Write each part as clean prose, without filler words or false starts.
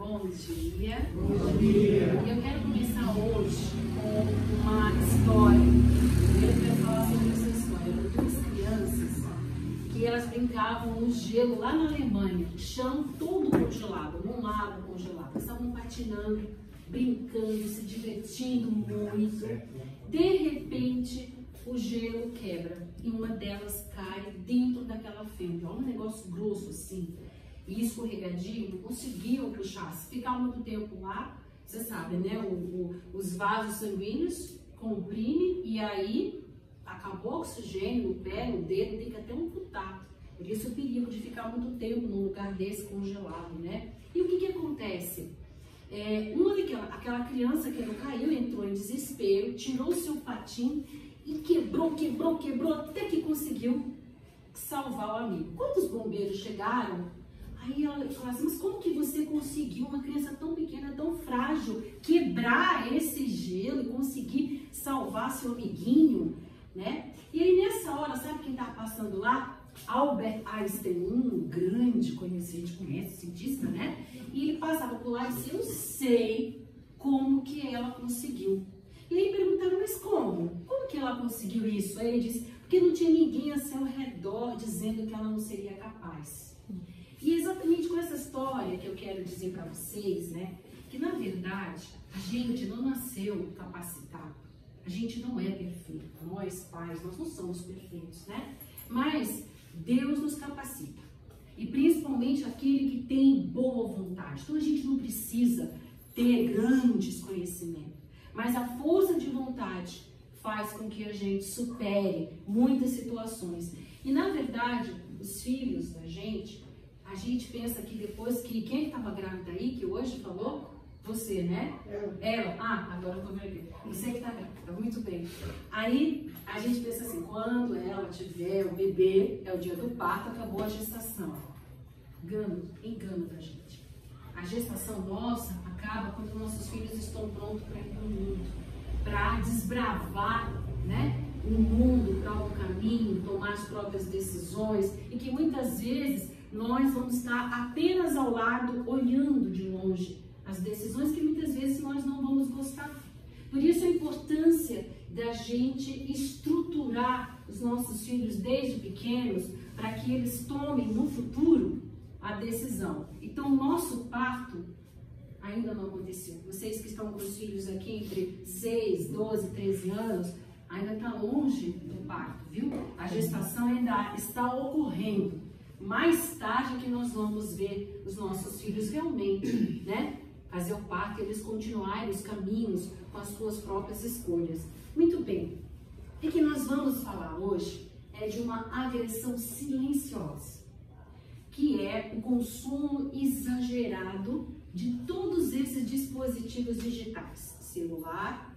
Bom dia. Bom dia. Eu quero começar hoje com uma história. Eu quero falar sobre essa história. Eu tenho duas crianças que elas brincavam no gelo lá na Alemanha, chão todo congelado, num lago congelado. Eles estavam patinando, brincando, se divertindo muito. De repente, o gelo quebra e uma delas cai dentro daquela fenda. Olha um negócio grosso assim. E escorregadio, não conseguiam puxar. Se ficar muito tempo lá, você sabe, né? Os vasos sanguíneos comprimem e aí acabou o oxigênio no pé, no dedo, tem que até amputar. Por isso o perigo de ficar muito tempo num lugar desse congelado, né? E o que acontece? Aquela criança que não caiu, entrou em desespero, tirou o seu patim e quebrou, até que conseguiu salvar o amigo. Quando os bombeiros chegaram, aí ela falou assim, mas como que você conseguiu, uma criança tão pequena, tão frágil, quebrar esse gelo e conseguir salvar seu amiguinho, né? E aí nessa hora, sabe quem estava passando lá? Albert Einstein, um grande conhecido, cientista, né? E ele passava por lá e disse, eu sei como que ela conseguiu. E aí perguntaram, mas como? Como que ela conseguiu isso? Aí ele disse, porque não tinha ninguém a seu redor dizendo que ela não seria capaz. E exatamente com essa história que eu quero dizer para vocês, né? Que na verdade, a gente não nasceu capacitado. A gente não é perfeito. Nós, pais, nós não somos perfeitos, né? Mas Deus nos capacita. E principalmente aquele que tem boa vontade. Então a gente não precisa ter grandes conhecimentos. Mas a força de vontade faz com que a gente supere muitas situações. E na verdade, os filhos da gente, a gente pensa que depois que... Quem estava grávida aí, que hoje falou? Você, né? Ela. Ah, agora eu tô vendo aqui. Você que está grávida, muito bem. Aí a gente pensa assim, quando ela tiver o bebê, é o dia do parto, acabou a gestação. Engano da gente. A gestação nossa acaba quando nossos filhos estão prontos para ir para o mundo, para desbravar, né? O mundo, para o caminho, tomar as próprias decisões, e que muitas vezes nós vamos estar apenas ao lado, olhando de longe as decisões que muitas vezes nós não vamos gostar. Por isso a importância da gente estruturar os nossos filhos desde pequenos, para que eles tomem no futuro a decisão. Então o nosso parto ainda não aconteceu. Vocês que estão com os filhos aqui entre 6, 12, 13 anos, ainda está longe do parto, viu? A gestação ainda está ocorrendo. Mais tarde que nós vamos ver os nossos filhos realmente, né? Fazer o parto e eles continuarem os caminhos com as suas próprias escolhas. Muito bem. O que nós vamos falar hoje é de uma agressão silenciosa, que é o consumo exagerado de todos esses dispositivos digitais. Celular,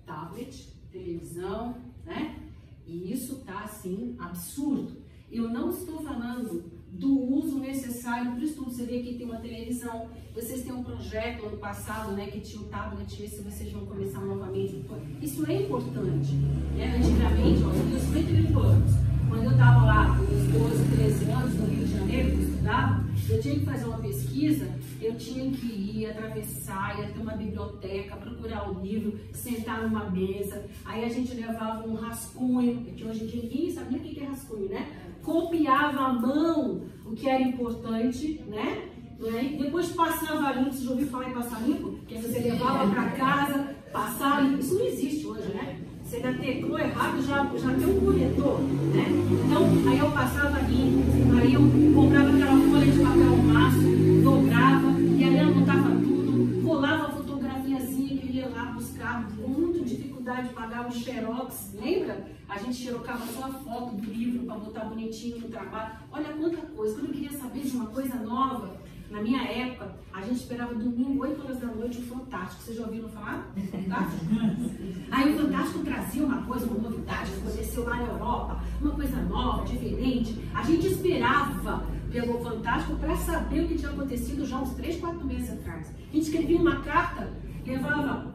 tablet, televisão, né? E isso tá assim, absurdo. Eu não estou falando do uso necessário para o estudo. Você vê que tem uma televisão, vocês têm um projeto ano passado, né, que tinha o tablet, se vocês vão começar novamente. Isso é importante, né? Antigamente, ó, eu tenho 58 anos. Quando eu estava lá com uns 12, 13 anos no Rio de Janeiro, que eu estudava, eu tinha que fazer uma pesquisa, eu tinha que ir, atravessar, ia ter uma biblioteca, procurar o livro, sentar numa mesa, aí a gente levava um rascunho, que hoje em dia ninguém sabe nem o que é rascunho, né? Copiava à mão o que era importante, né? Depois passava limpo, você já ouviu falar em passar limpo? Que você levava para casa, passar limpo, isso não existe hoje, né? Você ainda teclou errado, já tem um corretor, né? Então, aí eu passava limpo, aí eu comprava aquela folha de papel maço, dobrava, e aí anotava tudo, colava a fotografiazinha que eu ia lá buscar, com muita dificuldade, pagava o xerox, lembra? A gente xerocava só a foto do livro para botar bonitinho no trabalho. Olha quanta coisa. Quando eu queria saber de uma coisa nova, na minha época, a gente esperava domingo, 8 horas da noite, o Fantástico. Vocês já ouviram falar? Fantástico? Aí o Fantástico trazia uma coisa, uma novidade, que aconteceu lá na Europa, uma coisa nova, diferente. A gente esperava pelo Fantástico para saber o que tinha acontecido já uns 3, 4 meses atrás. A gente escrevia uma carta, levava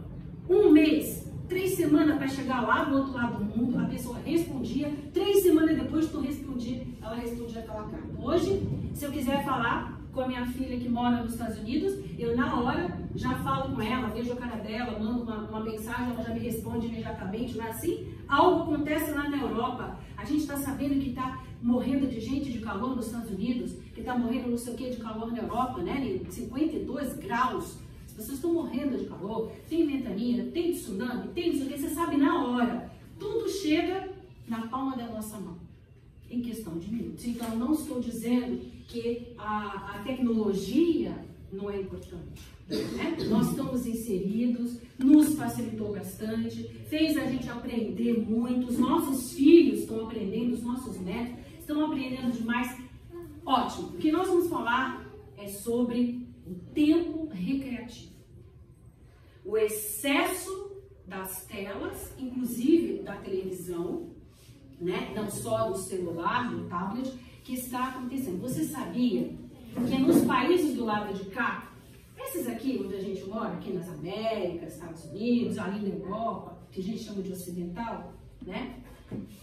um mês, 3 semanas para chegar lá do outro lado do mundo, a pessoa respondia, 3 semanas depois tu respondia, ela respondia aquela carta. Hoje, se eu quiser falar com a minha filha que mora nos Estados Unidos, eu na hora já falo com ela, vejo a cara dela, mando uma mensagem, ela já me responde imediatamente, não é assim? Algo acontece lá na Europa, a gente está sabendo que está morrendo de gente de calor nos Estados Unidos, que está morrendo não sei o que de calor na Europa, né? 52 graus, as pessoas estão morrendo de calor, tem ventania, tem tsunami, tem não sei o que, você sabe na hora, tudo chega na palma da nossa mão, em questão de minutos. Então, não estou dizendo que a tecnologia não é importante. Né? Nós estamos inseridos, nos facilitou bastante, fez a gente aprender muito, os nossos filhos estão aprendendo, os nossos netos estão aprendendo demais. Ótimo! O que nós vamos falar é sobre o tempo recreativo. O excesso das telas, inclusive da televisão, né? Não só do celular, do tablet, que está acontecendo. Você sabia que nos países do lado de cá, esses aqui onde a gente mora, aqui nas Américas, Estados Unidos, ali na Europa, que a gente chama de ocidental, né?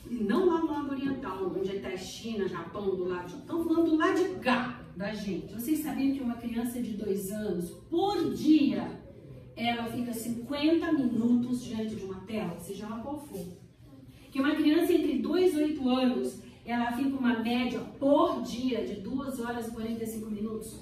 E não lá no lado oriental, onde está a China, Japão, do lado de... Estão falando do lado de cá da gente. Vocês sabiam que uma criança de 2 anos, por dia, ela fica 50 minutos diante de uma tela, seja ela qual for. Que uma criança entre 2 e 8 anos, ela fica uma média por dia de 2 horas e 45 minutos.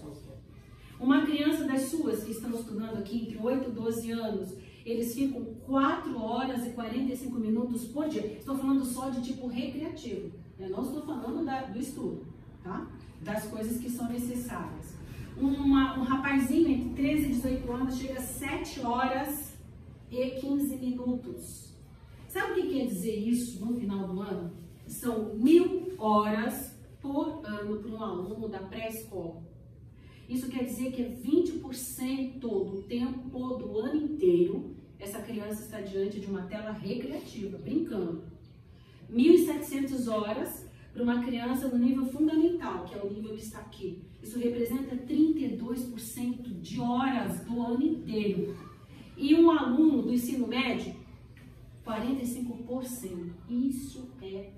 Uma criança das suas, que estão estudando aqui, entre 8 e 12 anos, eles ficam 4 horas e 45 minutos por dia. Estou falando só de tipo recreativo. Eu não estou falando do estudo, tá? Das coisas que são necessárias. Um rapazinho entre 13 e 18 anos chega a 7 horas e 15 minutos. Sabe o que quer dizer isso no final do ano? São 1000 horas por ano para um aluno da pré-escola. Isso quer dizer que é 20% do tempo do ano inteiro essa criança está diante de uma tela recreativa, brincando. 1.700 horas para uma criança no nível fundamental, que é o nível que está aqui. Isso representa 32% de horas do ano inteiro. E um aluno do ensino médio, 45%. Isso é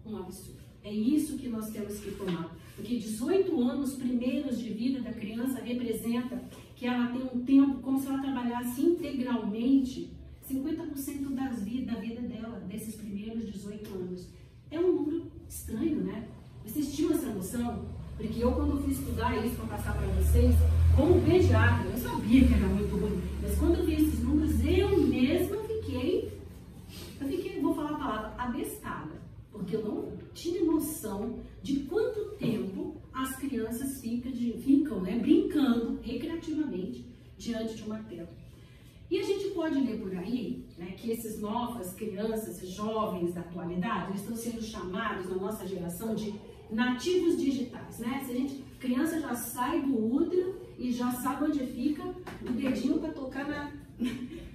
um absurdo. É isso que nós temos que tomar. Porque 18 anos primeiros de vida da criança representa que ela tem um tempo como se ela trabalhasse integralmente 50% da vida dela, desses primeiros 18 anos. É um número estranho, né? Vocês tinham essa noção? Porque eu, quando fui estudar isso para passar para vocês, como pediatra, eu sabia que era muito ruim. Mas quando eu vi esses números, eu mesma fiquei, vou falar a palavra, abestada. Porque eu não tinha noção de quanto tempo as crianças ficam né, brincando recreativamente diante de uma tela. E a gente pode ler por aí, né, que essas novas crianças, esses jovens da atualidade, eles estão sendo chamados na nossa geração de nativos digitais, né? Se criança já sai do útero e já sabe onde fica o dedinho para tocar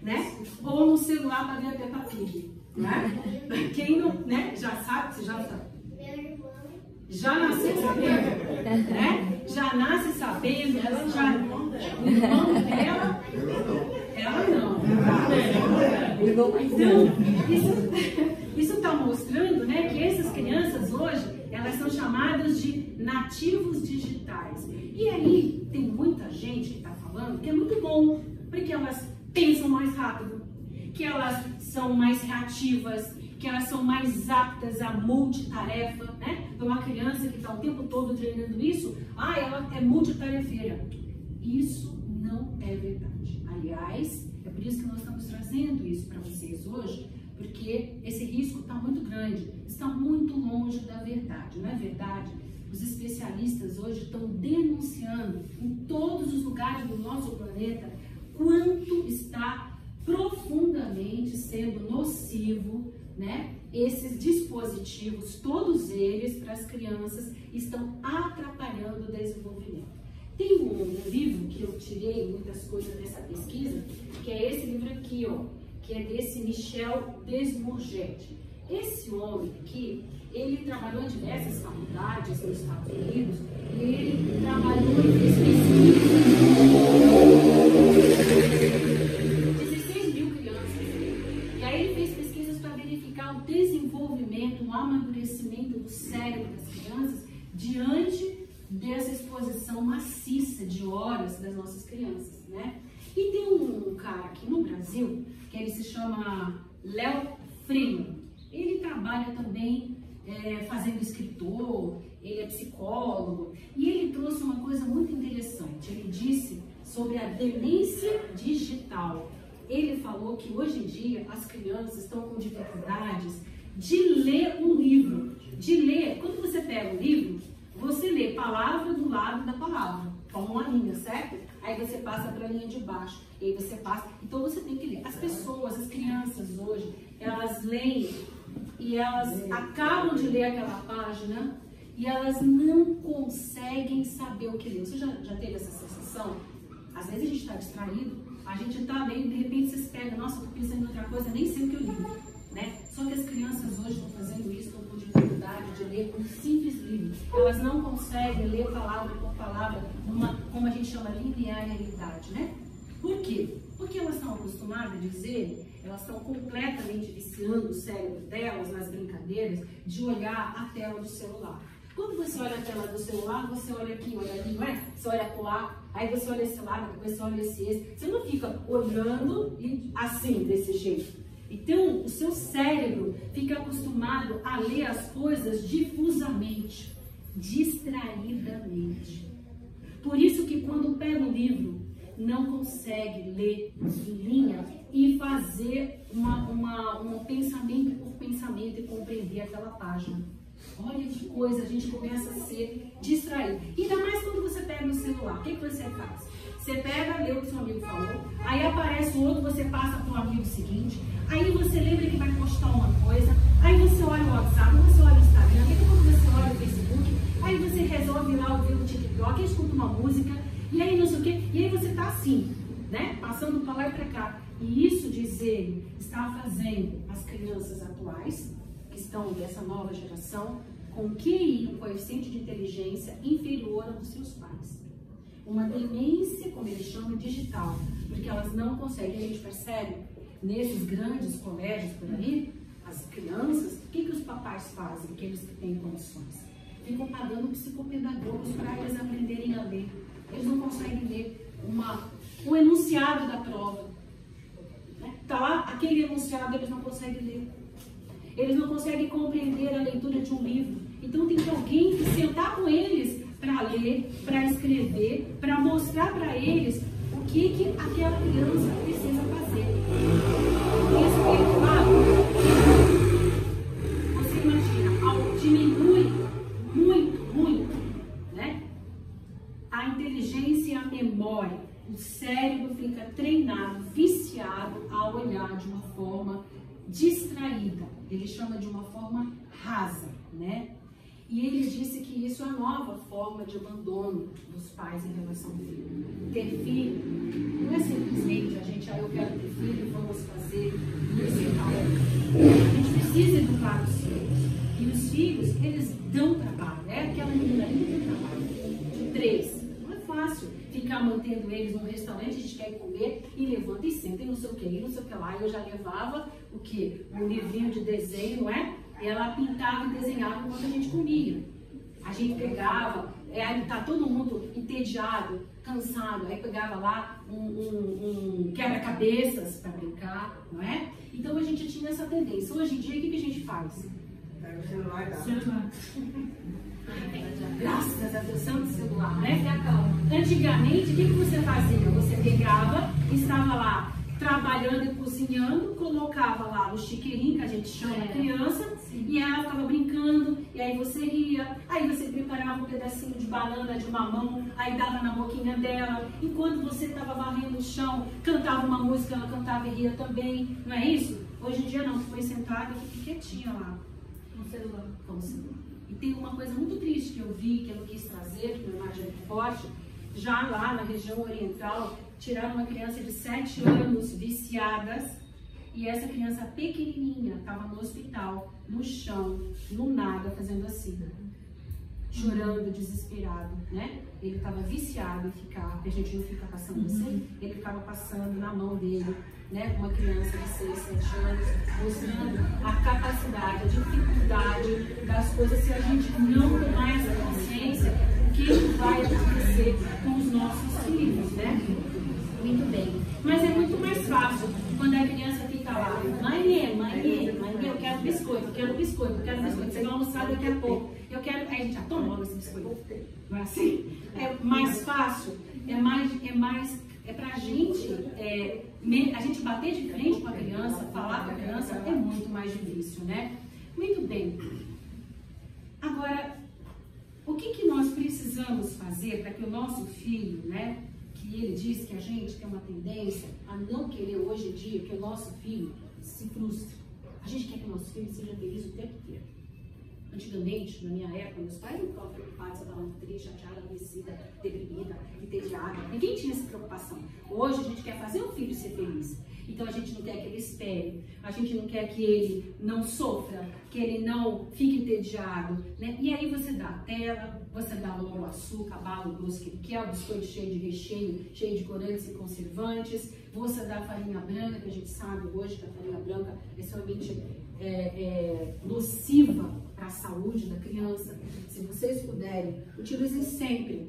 né? Ou no celular para ver a Peppa Pig, né? Quem não, né? Já sabe, você já sabe. Já nasceu sabendo, né? Já nasce sabendo, o irmão dela, ela não. Então, isso está mostrando, né, que essas crianças hoje, elas são chamadas de nativos digitais. E aí, tem muita gente que está falando que é muito bom, porque elas pensam mais rápido, que elas são mais reativas, que elas são mais aptas a multitarefa, né? Então, uma criança que está o tempo todo treinando isso, ela é multitarefeira. Isso não é verdade. Aliás, é por isso que nós estamos trazendo isso para vocês hoje, porque esse risco está muito grande, está muito longe da verdade, não é verdade? Os especialistas hoje estão denunciando em todos os lugares do nosso planeta quanto está profundamente sendo nocivo, né? Esses dispositivos, todos eles, para as crianças, estão atrapalhando o desenvolvimento. Tem um livro que eu tirei muitas coisas dessa pesquisa, que é esse livro aqui, ó, que é desse Michel Desmourget. Esse homem aqui, ele trabalhou em diversas faculdades nos Estados Unidos, e ele trabalhou em pesquisas. 16 mil crianças. E aí ele fez pesquisas para verificar o desenvolvimento, o amadurecimento do cérebro das crianças diante dessa exposição massiva memórias das nossas crianças, né? E tem um cara aqui no Brasil, que ele se chama Léo Freeman. Ele trabalha também fazendo escritor, ele é psicólogo, e ele trouxe uma coisa muito interessante. Ele disse sobre a demência digital. Ele falou que hoje em dia as crianças estão com dificuldades de ler um livro. De ler, quando você pega um livro, você lê palavra do lado da palavra, como uma linha, certo? Aí você passa para a linha de baixo, e aí você passa. Então você tem que ler. As pessoas, as crianças hoje, elas leem e elas acabam de ler aquela página e elas não conseguem saber o que ler. Você já teve essa sensação? Às vezes a gente está distraído, a gente está lendo, de repente você se pega, nossa, estou pensando em outra coisa, nem sei o que eu li, né? Só que as crianças hoje estão fazendo isso, estão com dificuldade de ler um simples livro. Elas não conseguem ler palavra por palavra, como a gente chama, linearidade, né? Por quê? Porque elas estão acostumadas a dizer, elas estão completamente viciando o cérebro delas nas brincadeiras de olhar a tela do celular. Quando você olha a tela do celular, você olha aqui, olha ali, não é? Você olha lá, aí você olha esse lado, depois você olha esse. Você não fica olhando e assim, desse jeito. Então, o seu cérebro fica acostumado a ler as coisas difusamente, distraidamente. Por isso que quando pega um livro, não consegue ler em linha e fazer um pensamento por pensamento e compreender aquela página. Olha que coisa, a gente começa a ser distraído. Ainda mais quando você pega no celular. O que você faz? Você pega, lê o que seu amigo falou, aí aparece o outro, você passa para o amigo seguinte, aí você lembra que vai postar uma coisa, aí você olha o WhatsApp, você olha o Instagram, aí depois você olha o Facebook, aí você resolve lá ouvir o TikTok, aí escuta uma música, e aí não sei o quê, e aí você está assim, né? Passando para lá e para cá. E isso, diz ele, está fazendo as crianças atuais, que estão dessa nova geração, com QI, um coeficiente de inteligência inferior ao dos seus pais. Uma demência, como eles chamam, digital, porque elas não conseguem. A gente percebe nesses grandes colégios por aí, as crianças, o que os papais fazem, aqueles que têm condições? Ficam pagando psicopedagogos para eles aprenderem a ler. Eles não conseguem ler o enunciado da prova. Está lá, aquele enunciado, eles não conseguem ler. Eles não conseguem compreender a leitura de um livro. Então tem que alguém que sentar com eles para ler, para escrever, para mostrar para eles o que aquela criança precisa fazer. Isso que ele fala, você imagina, diminui muito, né? A inteligência e a memória. O cérebro fica treinado, viciado a olhar de uma forma distraída. Ele chama de uma forma rasa, né? E ele disse que isso é a nova forma de abandono dos pais em relação ao filho. Ter filho não é simplesmente eu quero ter filho, vamos fazer isso e tal. A gente precisa educar os filhos. E os filhos, eles dão trabalho. Aquela menina ali tem trabalho. De 3. Não é fácil ficar mantendo eles num restaurante, a gente quer comer e levanta e senta e não sei o que, e não sei o que lá. Eu já levava o quê? Um livrinho de desenho, não é? E ela pintava e desenhava enquanto a gente comia. A gente pegava, aí tá todo mundo entediado, cansado, aí pegava lá um quebra-cabeças para brincar, não é? Então a gente tinha essa tendência. Hoje em dia, o que a gente faz? Pega o celular e dá. Graças a Deus, santo celular, né? Antigamente, o que você fazia? Você pegava, estava lá trabalhando e cozinhando, colocava lá o chiqueirinho, que a gente chama a criança, e ela ficava brincando, e aí você ria, aí você preparava um pedacinho de banana, de mamão, aí dava na boquinha dela, enquanto você estava varrendo o chão, cantava uma música, ela cantava e ria também, não é isso? Hoje em dia não, foi sentada e fiquei quietinha lá, no celular, com o celular. E tem uma coisa muito triste que eu vi, que eu quis trazer, que uma imagem é muito forte, já lá na região oriental, tiraram uma criança de 7 anos viciadas, e essa criança pequenininha estava no hospital, no chão, no nada, fazendo assim, chorando, desesperado, né? Ele estava viciado em ficar, porque a gente não fica passando assim, ele ficava passando na mão dele, né? Uma criança de 6, 7 anos, mostrando a capacidade, a dificuldade das coisas. Se a gente não tomar essa consciência, que vai acontecer com os nossos filhos, né? Muito bem. Mas é muito mais fácil quando a criança fica lá, mãe, eu quero biscoito, eu quero biscoito, eu quero biscoito. Você vai almoçar daqui a pouco. Eu quero. Aí a gente já toma logo esse biscoito. Não é assim? É mais fácil, é pra gente, a gente bater de frente com a criança, falar com a criança, é muito mais difícil, né? Muito bem. Agora, o que nós precisamos fazer para que o nosso filho, né? Que ele diz que a gente tem uma tendência a não querer hoje em dia que o nosso filho se frustre. A gente quer que o nosso filho seja feliz o tempo inteiro. Antigamente, na minha época, meus pais não ficavam preocupados, eu estava triste, chateada, aborrecida, deprimida, entediada. Ninguém tinha essa preocupação. Hoje a gente quer fazer o filho ser feliz. Então a gente não quer que ele espere, a gente não quer que ele não sofra, que ele não fique entediado, né? E aí você dá a tela, você dá o açúcar, a bala, o doce que ele quer, o biscoito cheio de recheio, cheio de corantes e conservantes, você dá a farinha branca, que a gente sabe hoje que a farinha branca é extremamente nociva para a saúde da criança. Se vocês puderem, utilizem sempre,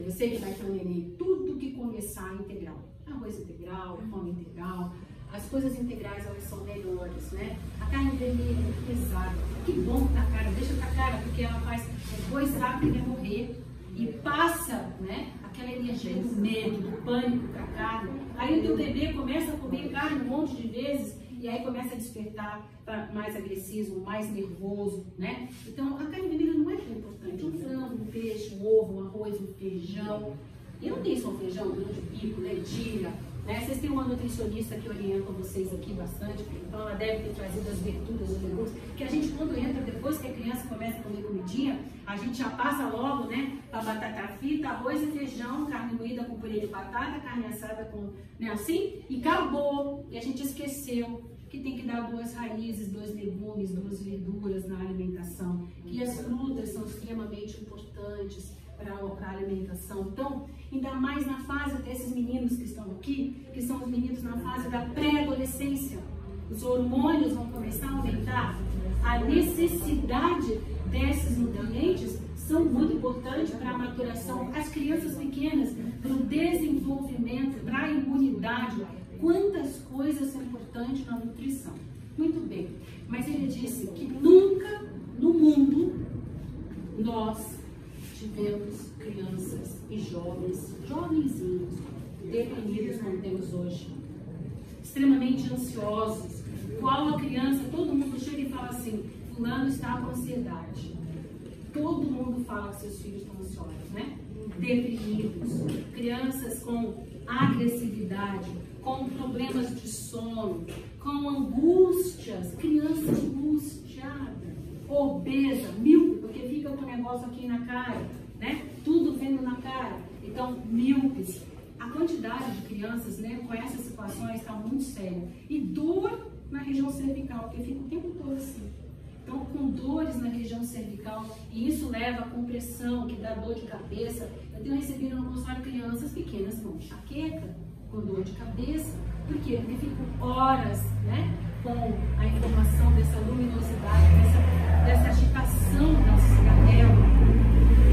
você que vai ter um neném, tudo que começar integral. Arroz integral, pão integral, as coisas integrais elas são melhores, né? A carne vermelha é pesada, que bom pra cara, deixa pra cara, porque ela faz, depois sabe que vai morrer e passa, né? Aquela energia do medo, do pânico pra carne. Aí o teu bebê começa a comer carne um monte de vezes e aí começa a despertar para mais agressivo, mais nervoso, né? Então a carne vermelha não é tão importante. Um frango, um peixe, um ovo, um arroz, um feijão. E não tem só feijão, grão de bico, lentilha, né? Vocês têm uma nutricionista que orienta vocês aqui bastante, então ela deve ter trazido as verduras, os legumes, que a gente quando entra, depois que a criança começa a comer comidinha, a gente já passa logo, né, para batata frita, arroz e feijão, carne moída com purê de batata, carne assada com, né, assim, e acabou. E a gente esqueceu que tem que dar 2 raízes, 2 legumes, 2 verduras na alimentação, que as frutas são extremamente importantes para a alimentação. Então, ainda mais na fase desses meninos que estão aqui, que são os meninos na fase da pré-adolescência. Os hormônios vão começar a aumentar. A necessidade desses nutrientes são muito importantes para a maturação. As crianças pequenas, para o desenvolvimento, para a imunidade. Quantas coisas são importantes na nutrição. Muito bem. Mas ele disse que nunca no mundo nós tivemos crianças e jovenzinhos, deprimidos como temos hoje, extremamente ansiosos. Qual a criança, todo mundo chega e fala assim, fulano está com ansiedade. Todo mundo fala que seus filhos estão ansiosos, né? Deprimidos, crianças com agressividade, com problemas de sono, com angústias, criança angustiada, obesa, míope, porque fica com o negócio aqui na cara, né? Tudo vendo na cara. Então, míopes. A quantidade de crianças, né, com essas situações está muito séria. E dor na região cervical, porque fica o tempo todo assim. Então, com dores na região cervical, e isso leva a compressão, que dá dor de cabeça. Eu tenho recebido no consultório crianças pequenas com enxaqueca, com dor de cabeça. Por quê? Porque ficam horas, né, com a informação dessa luminosidade, dessa agitação da cidadela.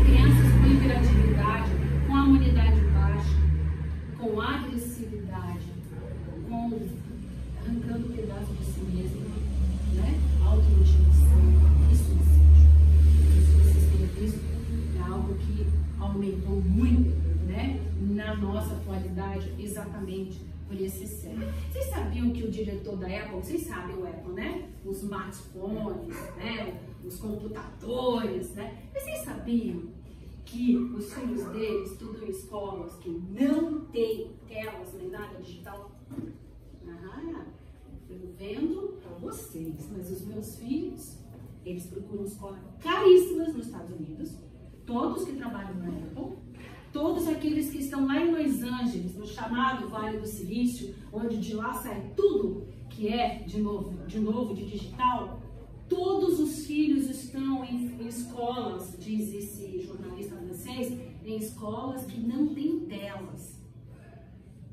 Crianças com hiperatividade, com a imunidade baixa, com agressividade, com arrancando um pedaço de si mesmo, né? Automutilação, isso vocês têm visto, é algo que aumentou muito, né? Na nossa atualidade, exatamente por esse excesso. Vocês sabiam que o diretor da Apple, vocês sabem o Apple, né? Os smartphones, né? Os computadores, né? Mas vocês sabiam que os filhos deles estudam em escolas que não tem telas nem nada digital? Eu vendo para vocês, mas os meus filhos, eles procuram escolas caríssimas nos Estados Unidos, todos que trabalham na Apple, todos aqueles que estão lá em Los Angeles, no chamado Vale do Silício, onde de lá sai tudo que é de novo de digital, todos os filhos estão em escolas, diz esse jornalista francês, em escolas que não têm telas.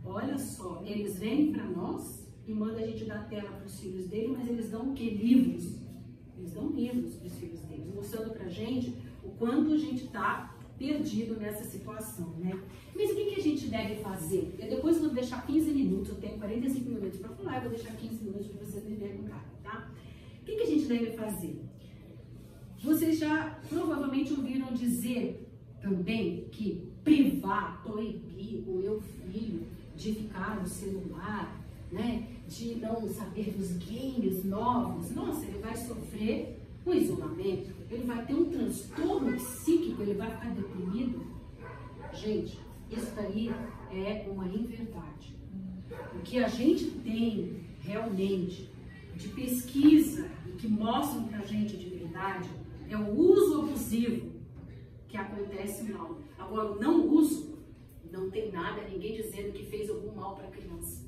Olha só, eles vêm para nós e mandam a gente dar tela para os filhos dele, mas eles dão o quê? Livros. Eles dão livros para os filhos deles, mostrando para a gente o quanto a gente está perdido nessa situação, né? Mas o que a gente deve fazer? Eu depois vou deixar 15 minutos, eu tenho 45 minutos para falar, eu vou deixar 15 minutos para vocês me perguntarem, tá? O que a gente deve fazer? Vocês já provavelmente ouviram dizer também que proibir o meu filho de ficar no celular, né? De não saber dos games novos. Nossa, ele vai sofrer um isolamento, ele vai ter um transtorno psíquico, ele vai ficar deprimido. Gente, isso daí é uma inverdade. O que a gente tem realmente de pesquisa e que mostram pra gente de verdade é o uso abusivo que acontece mal. Agora, o não uso, não tem nada, ninguém dizendo que fez algum mal para a criança.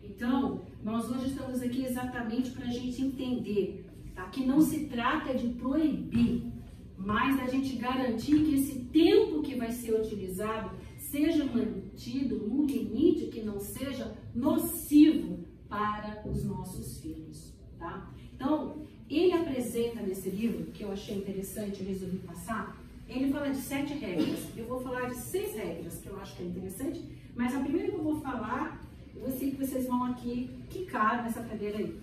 Então, nós hoje estamos aqui exatamente para a gente entender, tá? Que não se trata de proibir, mas a gente garantir que esse tempo que vai ser utilizado seja mantido num limite que não seja nocivo para os nossos filhos, tá? Então, ele apresenta nesse livro, que eu achei interessante, eu resolvi passar, ele fala de 7 regras. Eu vou falar de 6 regras, que eu acho que é interessante, mas a primeira que eu vou falar, eu sei que vocês vão aqui quicar nessa cadeira aí.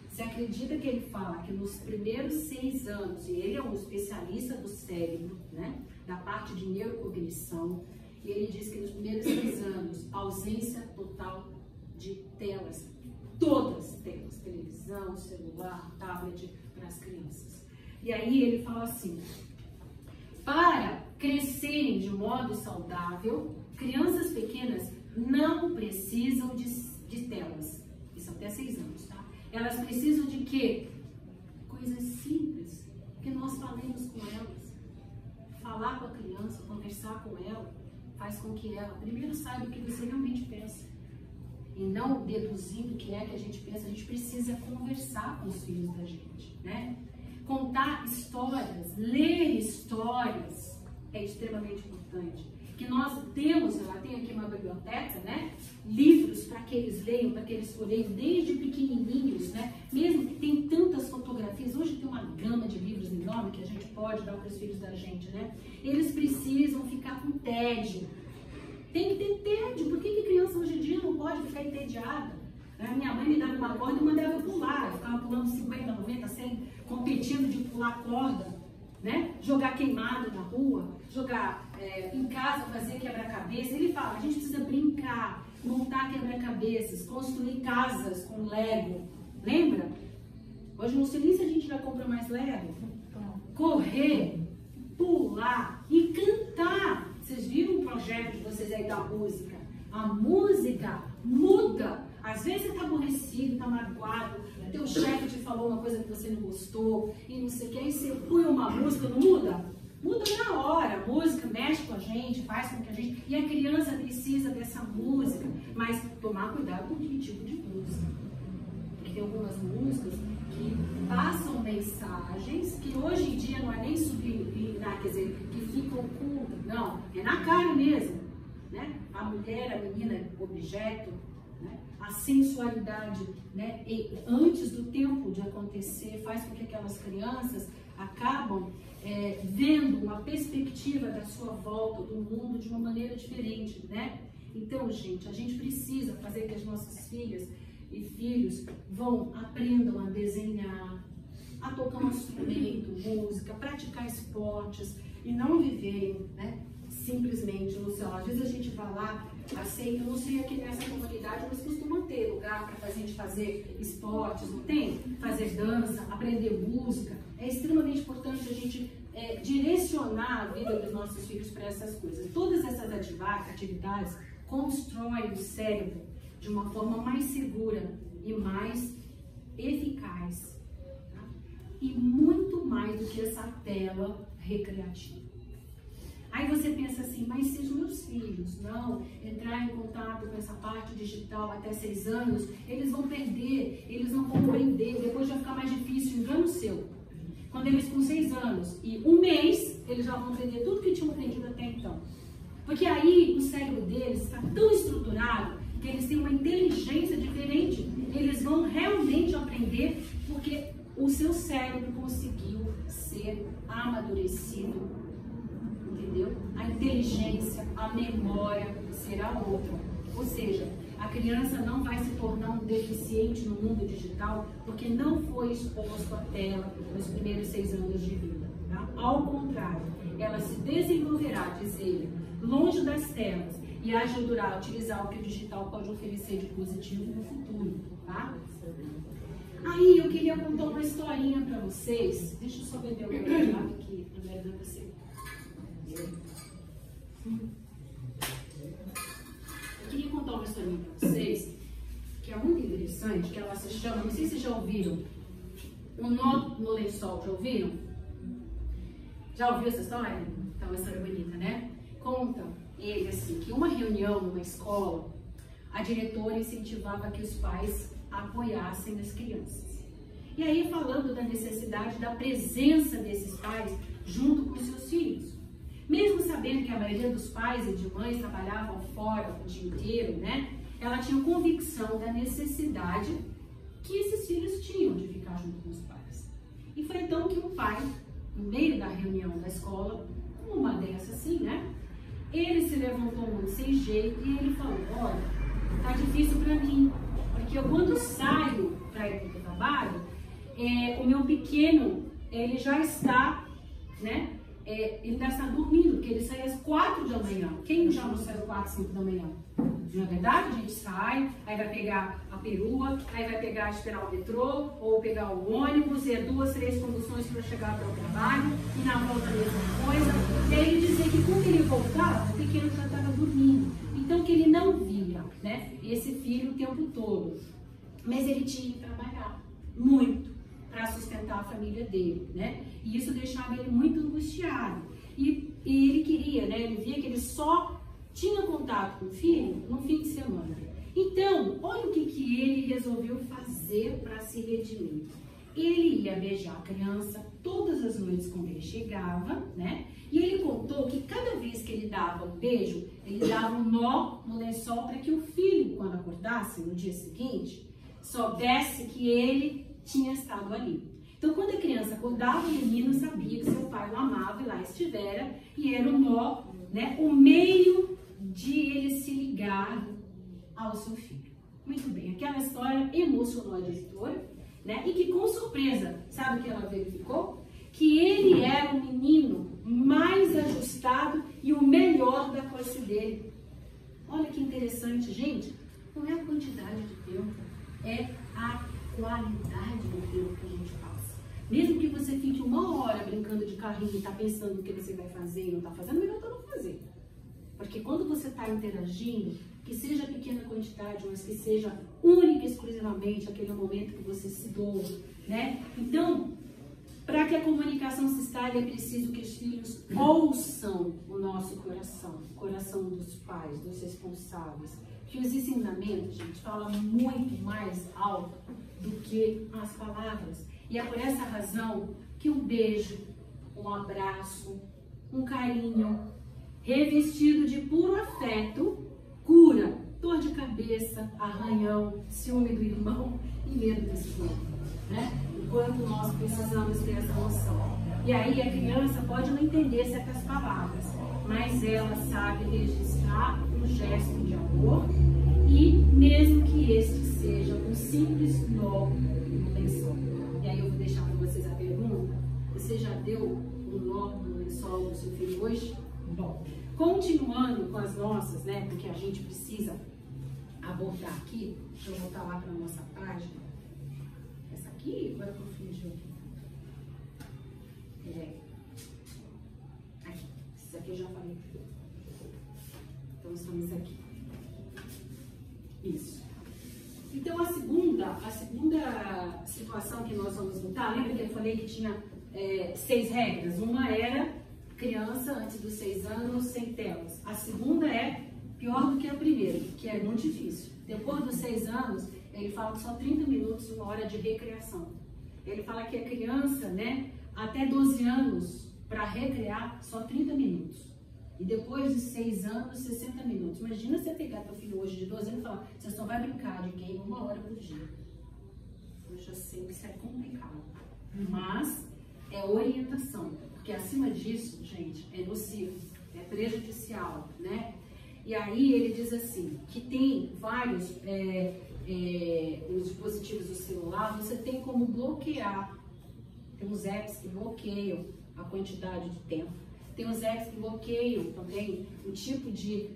Você acredita que ele fala que nos primeiros 6 anos, e ele é um especialista do cérebro, né, da parte de neurocognição, e ele diz que nos primeiros 6 anos, ausência total de telas, todas as telas, televisão, celular, tablet, para as crianças. E aí ele fala assim, para crescerem de modo saudável, crianças pequenas não precisam de telas, isso até 6 anos, tá? Elas precisam de quê? Coisas simples, que nós falemos com elas. Falar com a criança, conversar com ela, faz com que ela primeiro saiba o que você realmente pensa. E não deduzindo o que é que a gente pensa, a gente precisa conversar com os filhos da gente, né? Contar histórias, ler histórias é extremamente importante. Que nós temos, eu tenho aqui uma biblioteca, né? Livros para que eles leiam, para que eles folheiem desde pequenininhos, né? Mesmo que tem tantas fotografias, hoje tem uma gama de livros enorme que a gente pode dar para os filhos da gente, né? Eles precisam ficar com tédio. Tem que ter tédio. Por que criança hoje em dia não pode ficar entediada? A minha mãe me dava uma corda e mandava eu pular. Eu ficava pulando 50, 90, 100, competindo de pular corda, né? Jogar queimado na rua, jogar em casa, fazer quebra-cabeça. Ele fala, a gente precisa brincar, montar quebra-cabeças, construir casas com Lego. Lembra? Hoje no silêncio a gente já compra mais Lego. Correr, pular e cantar. Vocês viram o projeto de vocês aí da música? A música muda. Às vezes você está aborrecido, está magoado, teu chefe te falou uma coisa que você não gostou e não sei o que, aí você põe uma música, não muda? Muda na hora. A música mexe com a gente, faz com que a gente... E a criança precisa dessa música, mas tomar cuidado com que tipo de música. Porque tem algumas músicas que passam mensagens que hoje em dia não é nem subliminar, quer dizer, que ficam ocultas. Não, é na cara mesmo, né? A mulher, a menina, objeto, né? A sensualidade, né? E antes do tempo de acontecer, faz com que aquelas crianças acabam vendo uma perspectiva da sua volta, do mundo, de uma maneira diferente, né? Então, gente, a gente precisa fazer que as nossas filhas e filhos aprendam a desenhar, a tocar um instrumento, música, praticar esportes e não viverem, né, simplesmente no celular. Às vezes a gente vai lá, aceita, eu não sei aqui nessa comunidade, mas costuma ter lugar para a gente fazer esportes, não tem? Fazer dança, aprender música. É extremamente importante a gente direcionar a vida dos nossos filhos para essas coisas. Todas essas atividades constroem o cérebro de uma forma mais segura e mais eficaz, tá? E muito mais do que essa tela recreativa. Aí você pensa assim, mas se os meus filhos não entrar em contato com essa parte digital até 6 anos, eles vão perder, eles não vão compreender, depois vai ficar mais difícil. Engano seu. Quando eles com 6 anos e 1 mês, eles já vão aprender tudo que tinham aprendido até então. Porque aí o cérebro deles está tão estruturado que eles têm uma inteligência diferente. Eles vão realmente aprender porque o seu cérebro conseguiu ser amadurecido entendeu? A inteligência, a memória será outra. Ou seja, a criança não vai se tornar um deficiente no mundo digital porque não foi exposto à tela nos primeiros 6 anos de vida. Tá? Ao contrário, ela se desenvolverá, diz ele, longe das telas e ajudará a utilizar o que o digital pode oferecer de positivo no futuro. Tá? Aí eu queria contar uma historinha para vocês. Deixa eu só beber o meu lado aqui, André, para você. Eu queria contar uma historinha para vocês, que é muito interessante, que ela se chama, não sei se já ouviram, O Nó no Lençol, já ouviram? Já ouviu essa história? Então, uma história bonita, né? Conta ele assim, que uma reunião numa escola, a diretora incentivava que os pais apoiassem as crianças. E aí falando da necessidade da presença desses pais junto com seus filhos. Mesmo sabendo que a maioria dos pais e de mães trabalhavam fora o dia inteiro, né? Ela tinha convicção da necessidade que esses filhos tinham de ficar junto com os pais. E foi então que o pai, no meio da reunião da escola, uma dessas assim, né? Ele se levantou muito sem jeito e ele falou, olha, tá difícil para mim, porque eu quando saio para ir para o trabalho, o meu pequeno, ele já está, né? Ele ainda está dormindo, porque ele sai às 4 da manhã. Quem já não sai às 4, 5 da manhã? Não é verdade? A gente sai, aí vai pegar a perua, aí vai pegar, esperar o metrô, ou pegar o ônibus, e é 2, 3 conduções para chegar para o trabalho, e na volta a mesma coisa. E aí ele dizia que quando ele voltava, o pequeno já estava dormindo. Então que ele não via, né, esse filho o tempo todo. Mas ele tinha que trabalhar muito para sustentar a família dele, né? E isso deixava ele muito angustiado. E ele queria, né? Ele via que ele só tinha contato com o filho no fim de semana. Então, olha o que ele resolveu fazer para se redimir. Ele ia beijar a criança todas as noites quando ele chegava, né? E ele contou que cada vez que ele dava um beijo, ele dava um nó no lençol para que o filho, quando acordasse no dia seguinte, soubesse que ele tinha estado ali. Então, quando a criança acordava, o menino sabia que seu pai o amava e lá estivera, e era o nó, né, o meio de ele se ligar ao seu filho. Muito bem, aquela história emocionou a diretora, né, e que com surpresa, sabe o que ela verificou? Que ele era o menino mais ajustado e o melhor da classe dele. Olha que interessante, gente, não é a quantidade de tempo, é a qualidade do tempo que a gente passa. Mesmo que você fique 1 hora brincando de carrinho e está pensando o que você vai fazer e não está fazendo, melhor não fazer. Porque quando você está interagindo, que seja pequena quantidade, mas que seja única e exclusivamente aquele momento que você se doa, né? Então, para que a comunicação se instale, é preciso que os filhos ouçam o nosso coração, o coração dos pais, dos responsáveis. Que os ensinamentos, gente, falam muito mais alto do que as palavras. E é por essa razão que um beijo, um abraço, um carinho, revestido de puro afeto, cura dor de cabeça, arranhão, ciúme do irmão e medo do esposo, né? Enquanto nós precisamos ter essa noção. E aí a criança pode não entender certas palavras, mas ela sabe registrar um gesto de amor e mesmo que este seja um simples nó no lençol. E aí eu vou deixar para vocês a pergunta: você já deu um nó no lençol do seu filho hoje? Bom, continuando com as nossas, né, porque a gente precisa abordar aqui, deixa eu voltar lá para a nossa página. Essa aqui, agora eu confundi aqui. Aqui, esse aqui eu já falei. Então são isso aqui. Isso. Então a segunda situação que nós vamos lutar, lembra que eu falei que tinha 6 regras? Uma era criança antes dos 6 anos sem telas. A segunda é pior do que a primeira, que é muito difícil. Depois dos 6 anos, ele fala que só 30 minutos, 1 hora de recreação. Ele fala que a criança, né, até 12 anos, para recrear, só 30 minutos. E depois de 6 anos, 60 minutos. Imagina você pegar teu filho hoje de 12 anos e falar, você só vai brincar de game 1 hora por dia. Eu já sei que isso é complicado. Mas é orientação. porque acima disso, gente, é nocivo, é prejudicial, né? E aí ele diz assim, que tem vários os dispositivos do celular, você tem como bloquear. Tem uns apps que bloqueiam a quantidade de tempo. Tem uns apps que bloqueiam também o tipo de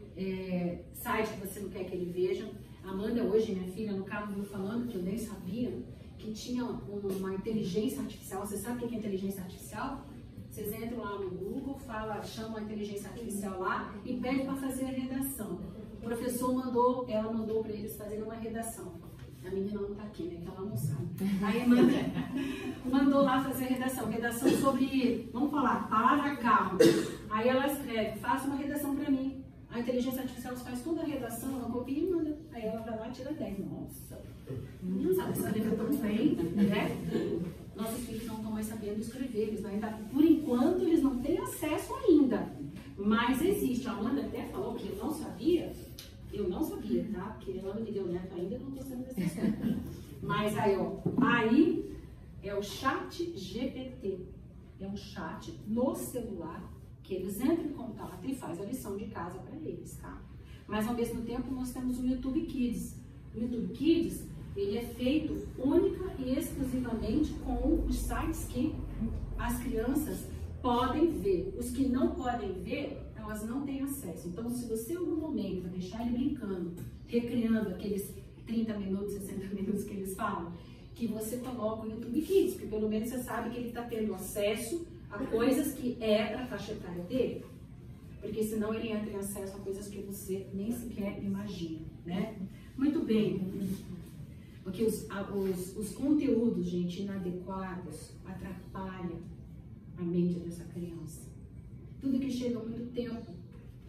site que você não quer que ele veja. A Amanda hoje, minha filha, no carro viu falando, que eu nem sabia, que tinha uma inteligência artificial. Você sabe o que é inteligência artificial? Vocês entram lá no Google, chama a inteligência artificial lá e pede para fazer a redação. O professor mandou para eles fazerem uma redação. A menina não está aqui, né? Que ela não sabe. Aí mandou lá fazer a redação. Redação sobre, vamos falar, para carro. Aí ela escreve, faça uma redação para mim. A inteligência artificial faz toda a redação, ela copia e manda. Aí ela vai lá e tira 10. Nossa, não sabe escrever tão bem, né? Nossos filhos não estão mais sabendo escrever. Eles ainda, por enquanto, eles não têm acesso ainda. Mas existe. A Amanda até falou que eu não sabia, tá? Porque ela não me deu neto ainda, eu não estou sendo necessária. Mas aí, ó, aí é o chat GPT. É um chat no celular que eles entram em contato e faz a lição de casa para eles, tá? Mas ao mesmo tempo nós temos o YouTube Kids. O YouTube Kids, ele é feito única e exclusivamente com os sites que as crianças podem ver. Os que não podem ver, elas não têm acesso. Então, se você em algum momento deixar ele brincando, recriando aqueles 30 minutos, 60 minutos que eles falam, que você coloca o YouTube Kids, porque pelo menos você sabe que ele está tendo acesso a coisas que é da faixa etária dele. Porque senão ele entra em acesso a coisas que você nem sequer imagina, né? Muito bem. Porque os conteúdos, gente, inadequados atrapalham a mente dessa criança. Tudo que chega muito tempo,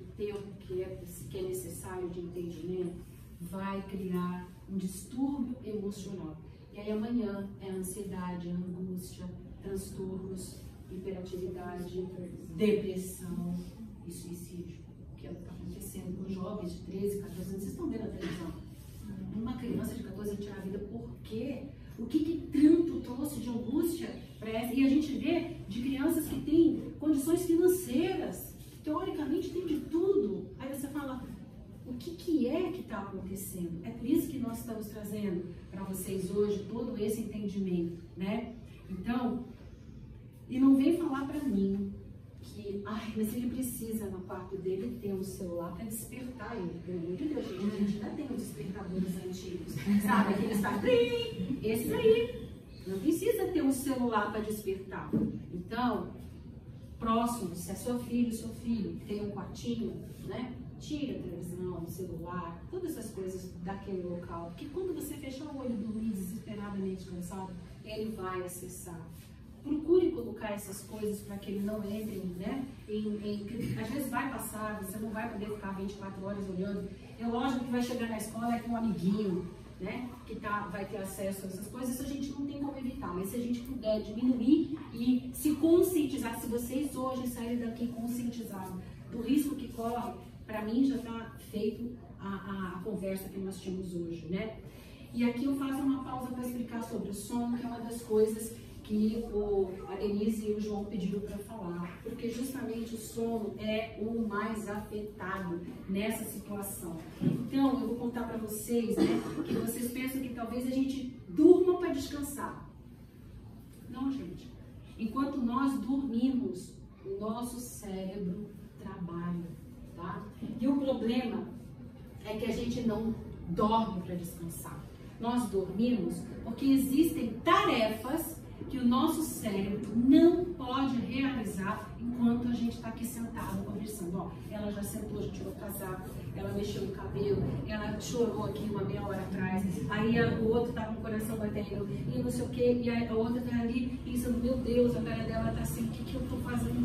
o tempo que é necessário de entendimento, vai criar um distúrbio emocional. E aí amanhã é ansiedade, angústia, transtornos, hiperatividade, depressão e suicídio, que é o que está acontecendo com jovens de 13, 14 anos. Vocês estão vendo a televisão? Uma criança de 14 anos tirar a vida por quê? O que tanto trouxe de angústia para essa? E a gente vê de crianças que têm condições financeiras, teoricamente tem de tudo. Aí você fala, o que é que está acontecendo? É por isso que nós estamos trazendo para vocês hoje todo esse entendimento, né? Então, e não vem falar para mim que, mas ele precisa no quarto dele ter um celular para despertar ele. Pelo amor de Deus, gente, a gente ainda tem os despertadores antigos, sabe? Aqueles esse aí. Não precisa ter um celular para despertar. Então, próximo, se é seu filho tem um quartinho, né? Tira a televisão, o celular, todas essas coisas daquele local. Porque quando você fechar o olho e dormir desesperadamente cansado, ele vai acessar. Procure colocar essas coisas para que ele não entre, né? Às vezes vai passar, você não vai poder ficar 24 horas olhando. É lógico que vai chegar na escola com um amiguinho, né? Que vai ter acesso a essas coisas, isso a gente não tem como evitar. Mas se a gente puder diminuir e se conscientizar, se vocês hoje saírem daqui conscientizados do risco que corre, para mim já está feito a conversa que nós tínhamos hoje, né? E aqui eu faço uma pausa para explicar sobre o sono, que é uma das coisas que a Denise e o João pediram para falar, porque justamente o sono é o mais afetado nessa situação. Então, eu vou contar para vocês, né, que vocês pensam que talvez a gente durma para descansar. Não, gente. Enquanto nós dormimos, o nosso cérebro trabalha, tá? E o problema é que a gente não dorme para descansar. Nós dormimos porque existem tarefas que o nosso cérebro não pode realizar enquanto a gente está aqui sentado conversando. Ó, ela já sentou, já tirou o casaco, ela mexeu no cabelo, ela chorou aqui uma meia hora atrás, aí o outro tá com o coração batendo e não sei o que, e a outra tá ali pensando, meu Deus, a cara dela tá assim, o que eu tô fazendo?